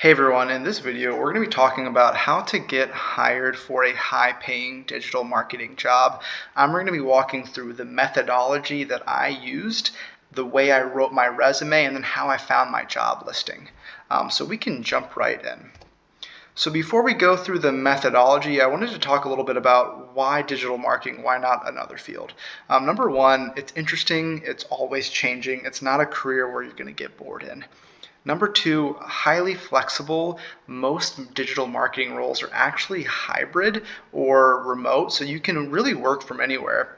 Hey everyone, in this video we're going to be talking about how to get hired for a high-paying digital marketing job. We're going to be walking through the methodology that I used, the way I wrote my resume, and then how I found my job listing. So we can jump right in. So before we go through the methodology, I wanted to talk a little bit about why digital marketing, why not another field. Number one, it's interesting, it's always changing, it's not a career where you're going to get bored in. Number two, highly flexible. Most digital marketing roles are actually hybrid or remote, so you can really work from anywhere.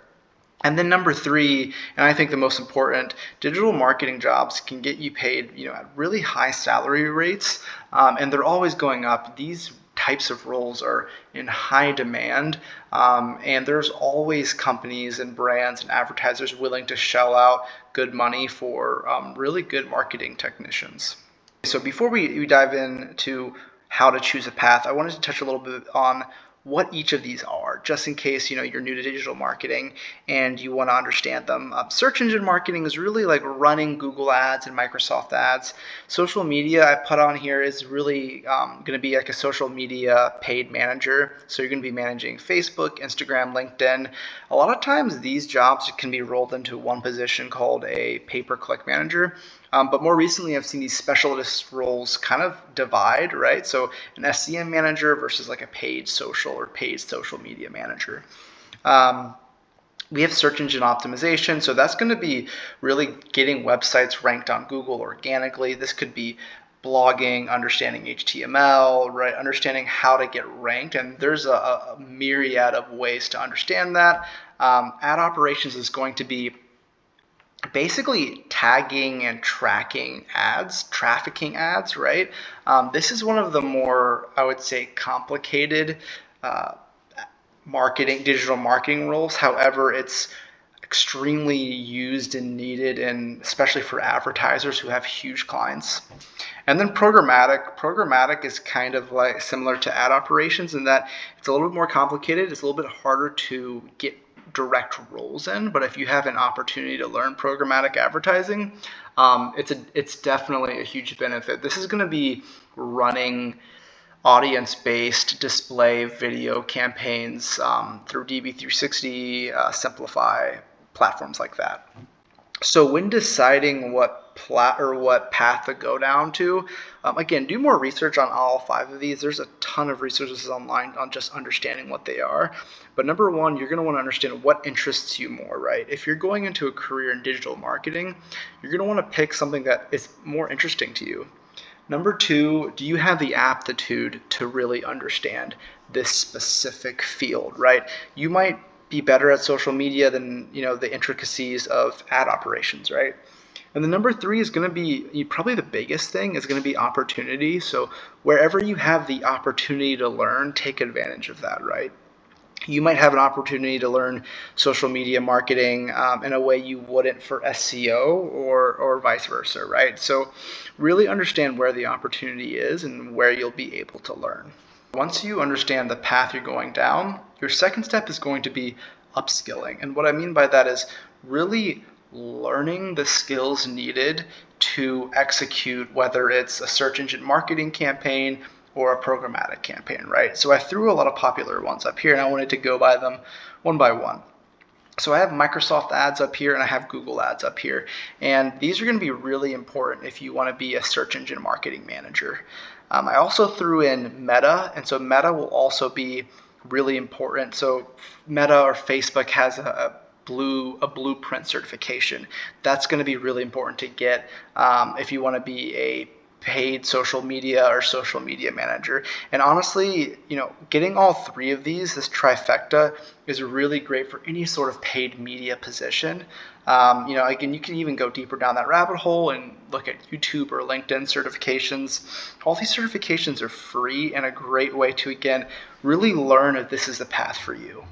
And then number three, and I think the most important, digital marketing jobs can get you paid, at really high salary rates, and they're always going up. These types of roles are in high demand, and there's always companies and brands and advertisers willing to shell out good money for really good marketing technicians. So before we dive into how to choose a path, I wanted to touch a little bit on what each of these are, just in case you're new to digital marketing and you want to understand them. Search engine marketing is really like running Google ads and Microsoft ads. Social media I put on here is really going to be like a social media paid manager. So you're going to be managing Facebook, Instagram, LinkedIn. A lot of times these jobs can be rolled into one position called a pay-per-click manager. But more recently, I've seen these specialist roles kind of divide, right? So an SEM manager versus like a paid social or paid social media manager. We have search engine optimization. So that's going to be really getting websites ranked on Google organically. This could be blogging, understanding HTML, right? Understanding how to get ranked. And there's a myriad of ways to understand that. Ad operations is going to be basically tagging and tracking ads, trafficking ads, right? This is one of the more, I would say, complicated digital marketing roles. However, it's extremely used and needed, and especially for advertisers who have huge clients. And then programmatic. Programmatic is kind of like similar to ad operations in that it's a little bit more complicated. It's a little bit harder to get direct roles in, but if you have an opportunity to learn programmatic advertising, it's definitely a huge benefit. This is going to be running audience-based display video campaigns through DV360, Simplify, platforms like that. So when deciding what path to go down to, again, do more research on all 5 of these. There's a ton of resources online on just understanding what they are. But number one, you're going to want to understand what interests you more, right? If you're going into a career in digital marketing, you're going to want to pick something that is more interesting to you. Number two, do you have the aptitude to really understand this specific field, right? You might be better at social media than the intricacies of ad operations, right? And the number three is going to be probably the biggest thing is going to be opportunity. So wherever you have the opportunity to learn, take advantage of that, right? You might have an opportunity to learn social media marketing in a way you wouldn't for SEO or vice versa, right? So really understand where the opportunity is and where you'll be able to learn. Once you understand the path you're going down, your second step is going to be upskilling. And what I mean by that is really learning the skills needed to execute, whether it's a search engine marketing campaign or a programmatic campaign, right? So I threw a lot of popular ones up here and I wanted to go by them one by one. So I have Microsoft ads up here and I have Google ads up here. And these are going to be really important if you want to be a search engine marketing manager. I also threw in Meta, and so Meta will also be really important. So Meta or Facebook has a blueprint certification. That's going to be really important to get if you want to be a paid social media or social media manager. And honestly, getting all 3 of these, this trifecta, is really great for any sort of paid media position. Again, you can even go deeper down that rabbit hole and look at YouTube or LinkedIn certifications. All these certifications are free and a great way to, again, really learn if this is the path for you.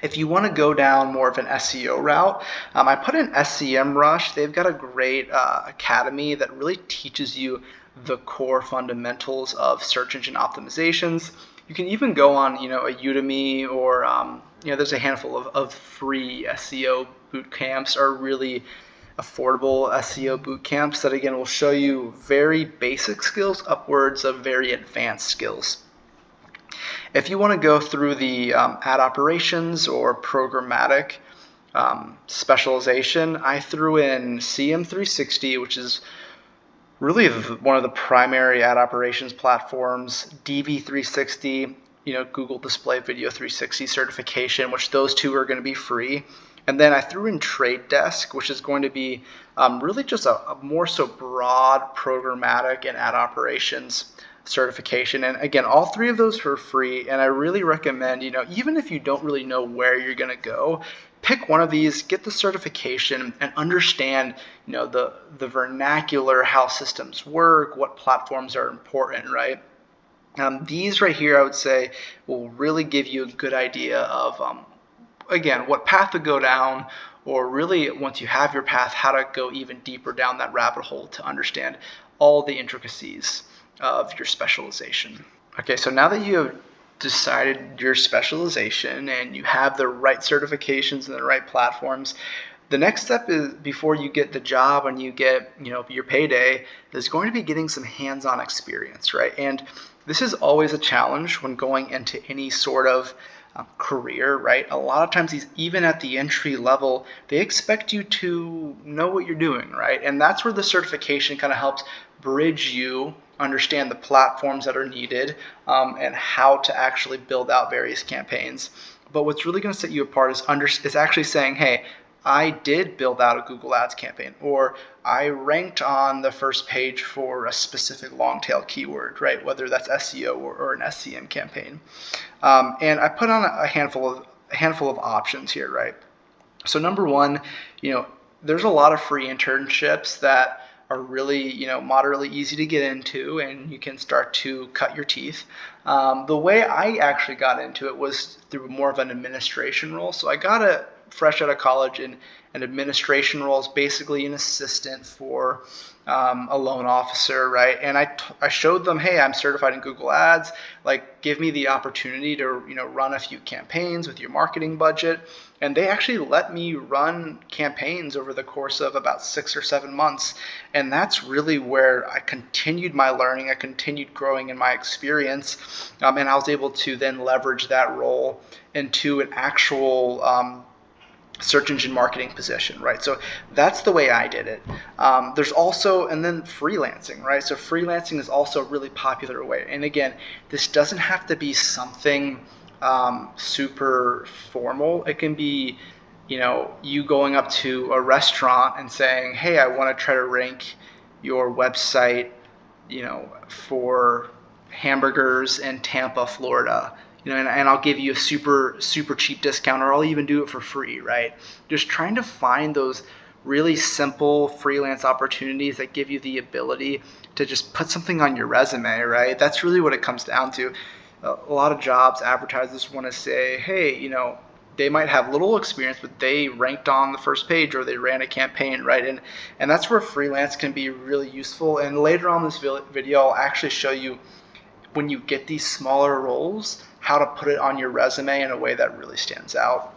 If you want to go down more of an SEO route, I put in SEMrush. They've got a great academy that really teaches you the core fundamentals of search engine optimizations. You can even go on, a Udemy or, there's a handful of free SEO boot camps are really affordable SEO boot camps that, again, will show you very basic skills upwards of very advanced skills. If you want to go through the ad operations or programmatic specialization, I threw in CM360, which is really one of the primary ad operations platforms, DV360, Google Display Video 360 certification, which those two are going to be free. And then I threw in Trade Desk, which is going to be really just a more so broad programmatic and ad operations certification. And again, all three of those are free. And I really recommend, even if you don't really know where you're going to go, pick one of these, get the certification, and understand, the vernacular, how systems work, what platforms are important, right? These right here, I would say, will really give you a good idea of, again, what path to go down, or really, once you have your path, how to go even deeper down that rabbit hole to understand all the intricacies of your specialization. Okay, so now that you have decided your specialization and you have the right certifications and the right platforms, the next step is, before you get the job and you get your payday, is going to be getting some hands-on experience, right? And this is always a challenge when going into any sort of career, right? A lot of times, even at the entry level, they expect you to know what you're doing, right? And that's where the certification kind of helps bridge you, understand the platforms that are needed, and how to actually build out various campaigns. But what's really going to set you apart is actually saying, hey, I did build out a Google Ads campaign, or I ranked on the first page for a specific long tail keyword, right? Whether that's SEO or an SEM campaign. And I put on a handful of options here, right? So number one, there's a lot of free internships that are really, moderately easy to get into, and you can start to cut your teeth. The way I actually got into it was through more of an administration role. So I got fresh out of college in an administration role, is basically an assistant for a loan officer, right? And I showed them, hey, I'm certified in Google Ads. Like, give me the opportunity to run a few campaigns with your marketing budget. And they actually let me run campaigns over the course of about 6 or 7 months. And that's really where I continued my learning. I continued growing in my experience. And I was able to then leverage that role into an actual search engine marketing position, right? So that's the way I did it. There's also, and then freelancing, right? So freelancing is also a really popular way. And again, this doesn't have to be something super formal. It can be, you going up to a restaurant and saying, hey, I want to try to rank your website, for hamburgers in Tampa, Florida. And I'll give you a super, super cheap discount, or I'll even do it for free, right? Just trying to find those really simple freelance opportunities that give you the ability to just put something on your resume, right? That's really what it comes down to. A lot of jobs, advertisers want to say, hey, they might have little experience, but they ranked on the first page, or they ran a campaign, right? And that's where freelance can be really useful. And later on this video, I'll actually show you, when you get these smaller roles, how to put it on your resume in a way that really stands out.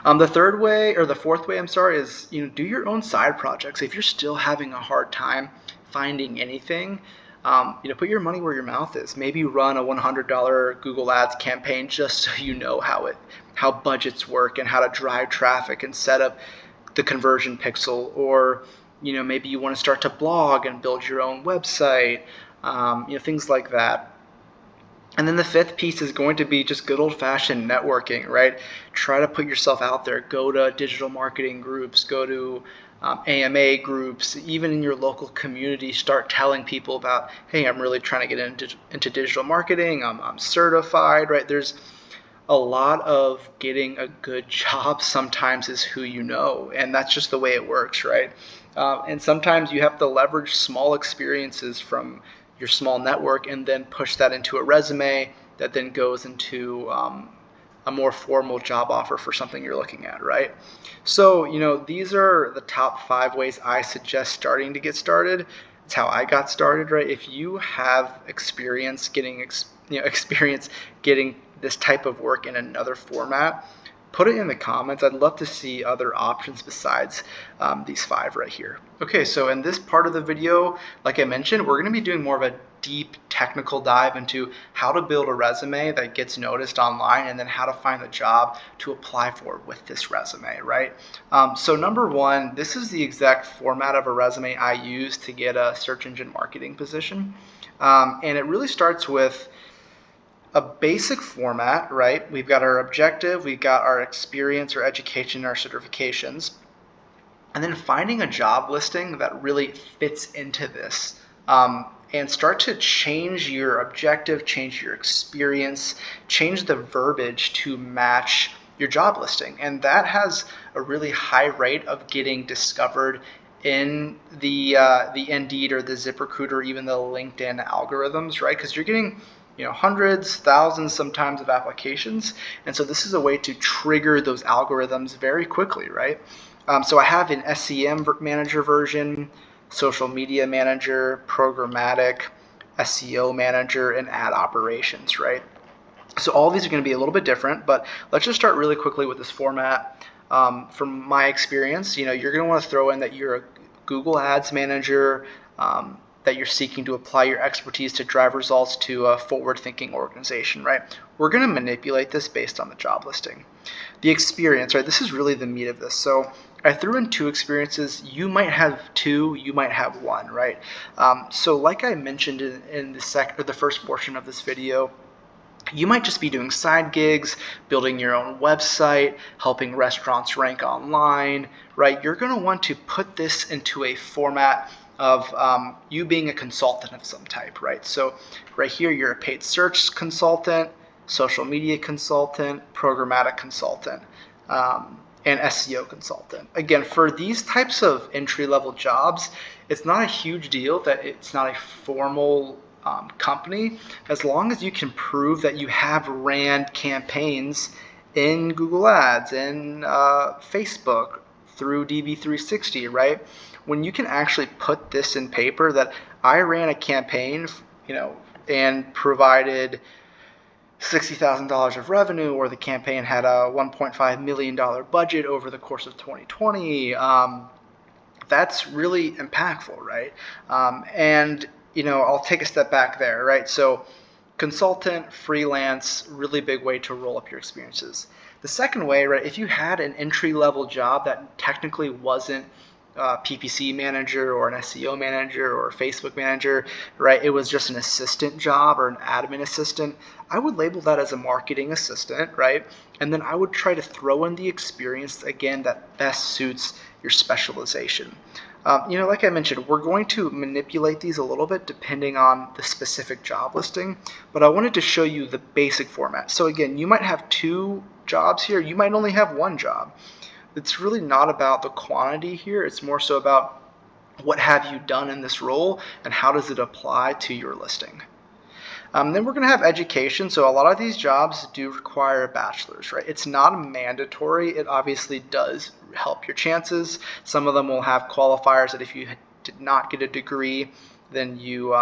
The fourth way, is do your own side projects. If you're still having a hard time finding anything, put your money where your mouth is. Maybe run a $100 Google Ads campaign just so you know how budgets work and how to drive traffic and set up the conversion pixel. Or maybe you want to start to blog and build your own website, things like that. And then the fifth piece is going to be just good old-fashioned networking, right? Try to put yourself out there. Go to digital marketing groups, go to AMA groups, even in your local community. Start telling people about, hey, I'm really trying to get into digital marketing. I'm certified, right? There's a lot of getting a good job sometimes is who you know, and that's just the way it works, right? And sometimes you have to leverage small experiences from your small network and then push that into a resume that then goes into a more formal job offer for something you're looking at, right? So, these are the top 5 ways I suggest starting to get started. It's how I got started, right? If you have experience getting this type of work in another format, put it in the comments. I'd love to see other options besides these 5 right here. Okay, so in this part of the video, like I mentioned, we're going to be doing more of a deep technical dive into how to build a resume that gets noticed online, and then how to find the job to apply for with this resume, right? So number 1, this is the exact format of a resume I use to get a search engine marketing position. And it really starts with a basic format, right? We've got our objective, we've got our experience or education, our certifications, and then finding a job listing that really fits into this. And start to change your objective, change your experience, change the verbiage to match your job listing. And that has a really high rate of getting discovered in the Indeed or the ZipRecruiter, or even the LinkedIn algorithms, right? Because you're getting hundreds, thousands sometimes of applications. And so this is a way to trigger those algorithms very quickly, right? So I have an SEM manager version, social media manager, programmatic, SEO manager, and ad operations, right? So all these are going to be a little bit different, but let's just start really quickly with this format. From my experience, you're going to want to throw in that you're a Google Ads manager, that you're seeking to apply your expertise to drive results to a forward-thinking organization, right? We're going to manipulate this based on the job listing. The experience, right? This is really the meat of this. So I threw in 2 experiences. You might have 2, you might have 1, right? So like I mentioned in the first portion of this video, you might just be doing side gigs, building your own website, helping restaurants rank online, right? You're going to want to put this into a format of you being a consultant of some type, right? So right here, you're a paid search consultant, social media consultant, programmatic consultant, and SEO consultant. Again, for these types of entry-level jobs, it's not a huge deal that it's not a formal company, as long as you can prove that you have ran campaigns in Google Ads and Facebook through DV360, right? When you can actually put this in paper that I ran a campaign, and provided $60,000 of revenue, or the campaign had a $1.5 million budget over the course of 2020, that's really impactful, right? And I'll take a step back there, right? So consultant, freelance, really big way to roll up your experiences. The second way, right, if you had an entry-level job that technically wasn't PPC manager or an SEO manager or a Facebook manager, right? It was just an assistant job or an admin assistant. I would label that as a marketing assistant, right? And then I would try to throw in the experience, again, that best suits your specialization. Like I mentioned, we're going to manipulate these a little bit depending on the specific job listing, but I wanted to show you the basic format. So again, you might have 2 jobs here. You might only have 1 job. It's really not about the quantity here. It's more so about what have you done in this role and how does it apply to your listing. Then we're going to have education. So a lot of these jobs do require a bachelor's, right? It's not mandatory. It obviously does help your chances. Some of them will have qualifiers that if you did not get a degree, then you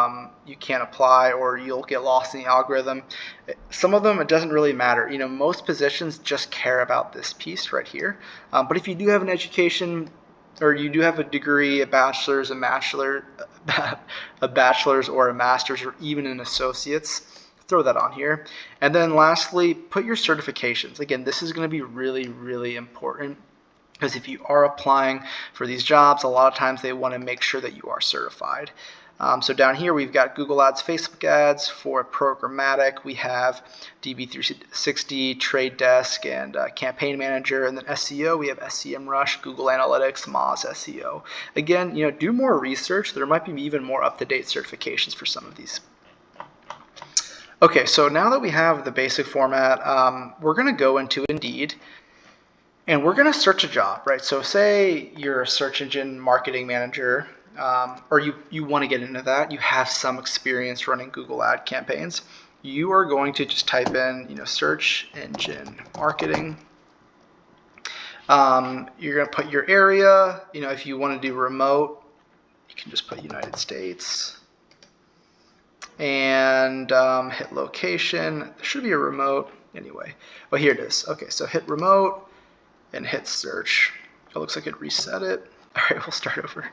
can't apply, or you'll get lost in the algorithm. Some of them, it doesn't really matter. Most positions just care about this piece right here. But if you do have an education, or you do have a degree, a bachelor's, a bachelor's or a master's, or even an associate's, throw that on here. And then lastly, put your certifications. Again, this is going to be really, really important, because if you are applying for these jobs, a lot of times they want to make sure that you are certified. So down here, we've got Google Ads, Facebook Ads. For programmatic, we have DV360, Trade Desk, and Campaign Manager. And then SEO, we have SEMrush, Google Analytics, Moz SEO. Again, do more research. There might be even more up-to-date certifications for some of these. Okay, so now that we have the basic format, we're going to go into Indeed. And we're going to search a job, right? So say you're a search engine marketing manager, or you want to get into that. You have some experience running Google ad campaigns. You are going to just type in, search engine marketing. You're going to put your area. If you want to do remote, you can just put United States. and hit location. There should be a remote anyway. Well, here it is. Okay, so hit remote and hit search. It looks like it reset it. All right, we'll start over.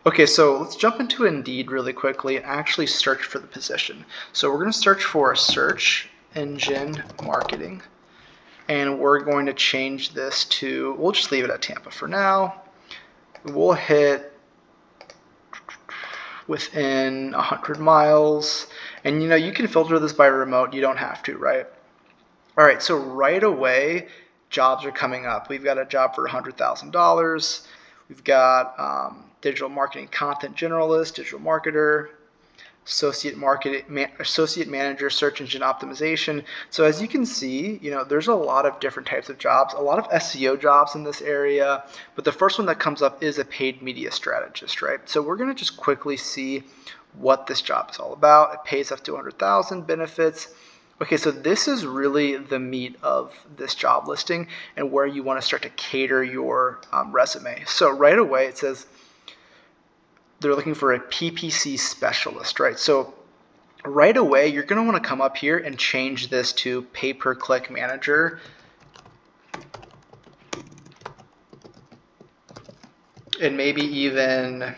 Okay, so let's jump into Indeed really quickly and actually search for the position. So we're going to search for search engine marketing, and we're going to change this to, we'll just leave it at Tampa for now. We'll hit within 100 miles, and you can filter this by remote. You don't have to, right? All right, so right away, jobs are coming up. We've got a job for $100,000. We've got digital marketing content generalist, digital marketer, associate manager, search engine optimization. So as you can see, there's a lot of different types of jobs, a lot of SEO jobs in this area, but the first one that comes up is a paid media strategist, right? So we're going to just quickly see what this job is all about. It pays up to $200,000, benefits. Okay, so this is really the meat of this job listing and where you want to start to cater your resume. So right away it says they're looking for a PPC specialist, right? So right away you're going to want to come up here and change this to pay-per-click manager. And maybe even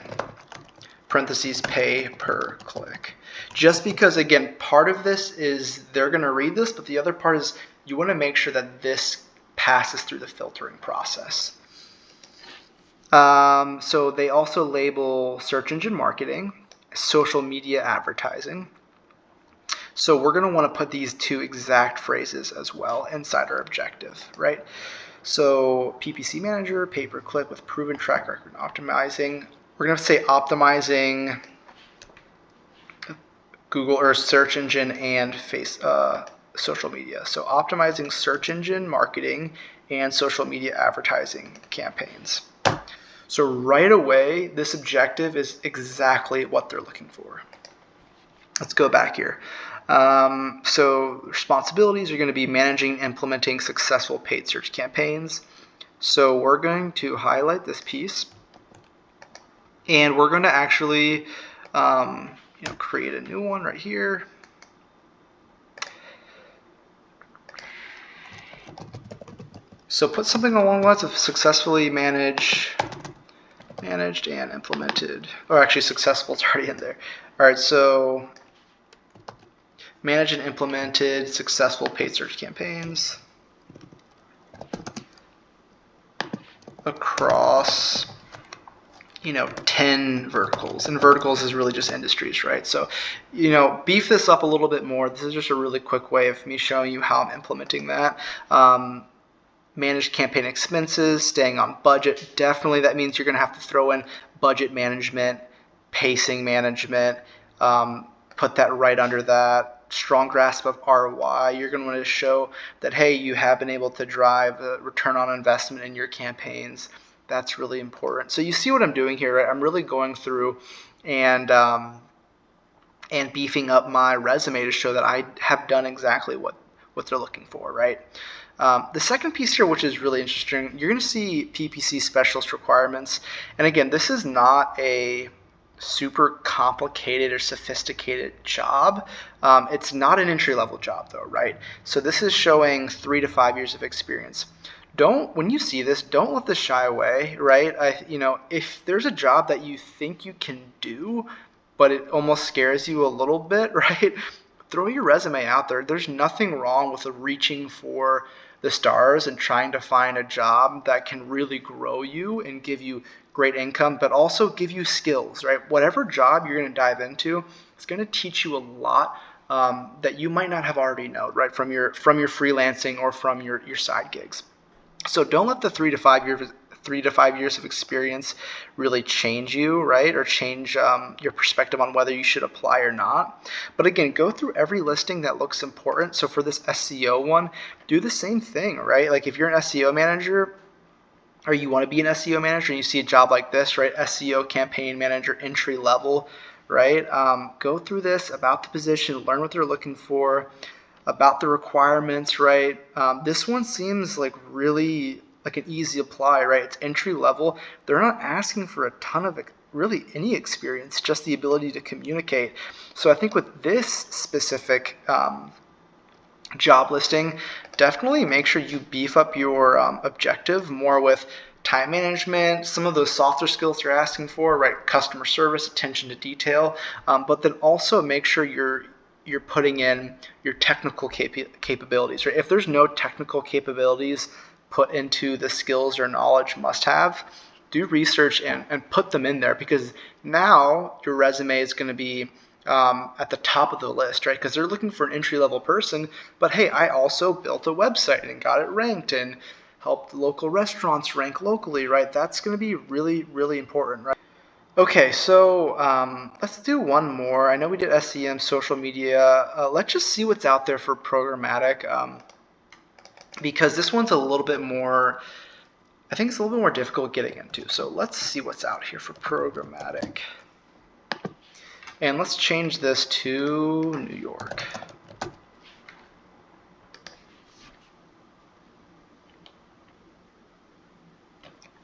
parentheses pay per click. Just because, again, part of this is they're going to read this, but the other part is you want to make sure that this passes through the filtering process. So they also label search engine marketing, social media advertising. So we're going to want to put these two exact phrases as well inside our objective, right? So PPC manager, pay-per-click with proven track record optimizing. We're going to say optimizing Google or search engine and social media. So optimizing search engine marketing and social media advertising campaigns. So right away, this objective is exactly what they're looking for. Let's go back here. So responsibilities are going to be managing and implementing successful paid search campaigns. So we're going to highlight this piece, and we're going to actually create a new one right here. So put something along the lines of successfully managed and implemented, or actually successful, it's already in there. All right, so managed and implemented successful paid search campaigns across 10 verticals, and verticals is really just industries, right? So beef this up a little bit more. This is just a really quick way of me showing you how I'm implementing that. Manage campaign expenses, staying on budget. Definitely that means you're going to have to throw in budget management, pacing management, put that right under that. Strong grasp of ROI. You're going to want to show that, hey, you have been able to drive a return on investment in your campaigns. That's really important. So you see what I'm doing here, right? I'm really going through and beefing up my resume to show that I have done exactly what they're looking for, right? The second piece here, which is really interesting, you're going to see PPC specialist requirements. And again, this is not a super complicated or sophisticated job. It's not an entry-level job though, right? So this is showing 3 to 5 years of experience. When you see this, don't let this shy away, right? If there's a job that you think you can do, but it almost scares you a little bit, right? Throw your resume out there. There's nothing wrong with reaching for the stars and trying to find a job that can really grow you and give you great income, but also give you skills, right? Whatever job you're going to dive into, it's going to teach you a lot that you might not have already known, right? From your freelancing or from your side gigs. So don't let the 3 to 5 years of experience really change you, right? Or change your perspective on whether you should apply or not. But again, go through every listing that looks important. So for this SEO one, do the same thing, right? Like if you're an SEO manager, or you want to be an SEO manager and you see a job like this, right? SEO campaign manager, entry level, right? Go through this about the position, learn what they're looking for, about the requirements, right? This one seems like really like an easy apply, right? It's entry level. They're not asking for a ton of really any experience, just the ability to communicate. So I think with this specific job listing, definitely make sure you beef up your objective more with time management, some of those softer skills they're asking for, right? Customer service, attention to detail, but then also make sure you're putting in your technical capabilities, right? If there's no technical capabilities put into the skills or knowledge must have, do research and put them in there, because now your resume is going to be at the top of the list, right? Because they're looking for an entry-level person, but hey, I also built a website and got it ranked and helped local restaurants rank locally, right? That's going to be really, really important, right? Okay, so let's do one more. I know we did SEM, social media. Let's just see what's out there for programmatic, because this one's a little bit more, I think it's a little bit more difficult getting into. So let's see what's out here for programmatic. And let's change this to New York.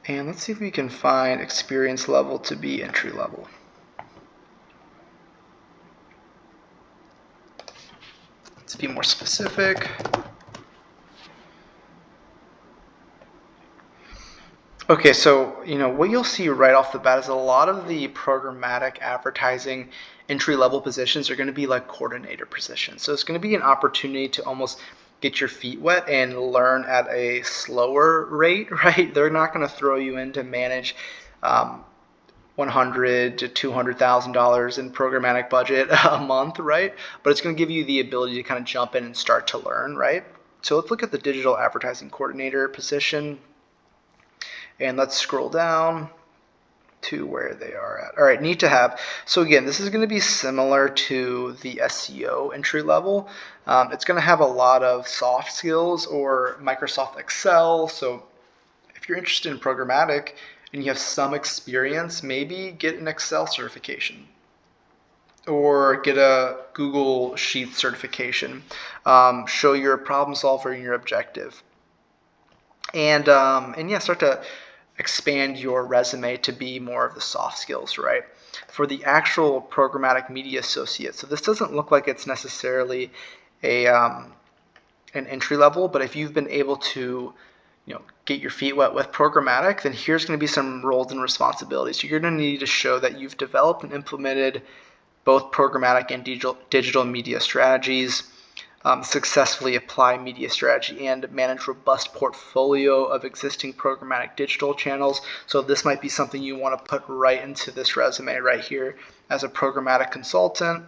And let's see if we can find experience level to be entry level. Let's be more specific. Okay, so what you'll see right off the bat is a lot of the programmatic advertising entry-level positions are going to be like coordinator positions. So it's going to be an opportunity to almost get your feet wet and learn at a slower rate, right? They're not going to throw you in to manage $100,000 to $200,000 in programmatic budget a month, right? But it's going to give you the ability to kind of jump in and start to learn, right? So let's look at the digital advertising coordinator position. And let's scroll down to where they are at. All right, need to have. So again, this is going to be similar to the SEO entry level. It's going to have a lot of soft skills or Microsoft Excel. So if you're interested in programmatic and you have some experience, maybe get an Excel certification or get a Google Sheets certification. Show you're a problem solver and you're objective. And yeah, start to expand your resume to be more of the soft skills, right? For the actual programmatic media associate, so this doesn't look like it's necessarily an entry level, but if you've been able to get your feet wet with programmatic, then here's going to be some roles and responsibilities. You're going to need to show that you've developed and implemented both programmatic and digital media strategies, successfully apply media strategy, and manage robust portfolio of existing programmatic digital channels. So this might be something you want to put right into this resume right here as a programmatic consultant.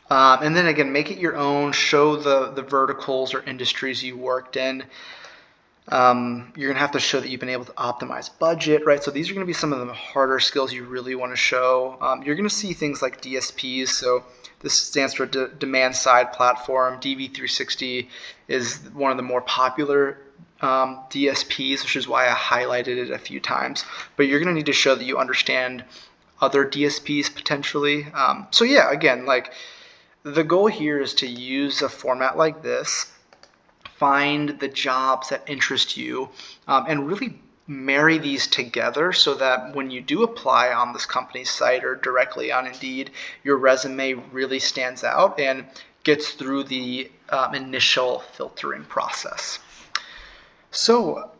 And then again, make it your own. Show the verticals or industries you worked in. You're going to have to show that you've been able to optimize budget, right? So these are going to be some of the harder skills you really want to show. You're going to see things like DSPs. So this stands for Demand Side Platform. DV360 is one of the more popular DSPs, which is why I highlighted it a few times. But you're going to need to show that you understand other DSPs potentially. So yeah, again, like the goal here is to use a format like this, find the jobs that interest you, and really marry these together so that when you do apply on this company's site or directly on Indeed, your resume really stands out and gets through the initial filtering process. So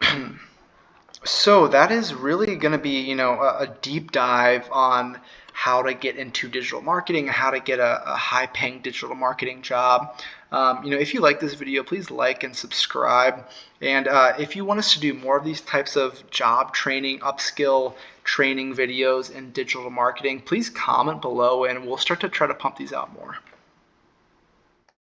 that is really going to be, a deep dive on how to get into digital marketing, how to get a high-paying digital marketing job. If you like this video, please like and subscribe. And if you want us to do more of these types of job training, upskill training videos in digital marketing, please comment below and we'll start to try to pump these out more.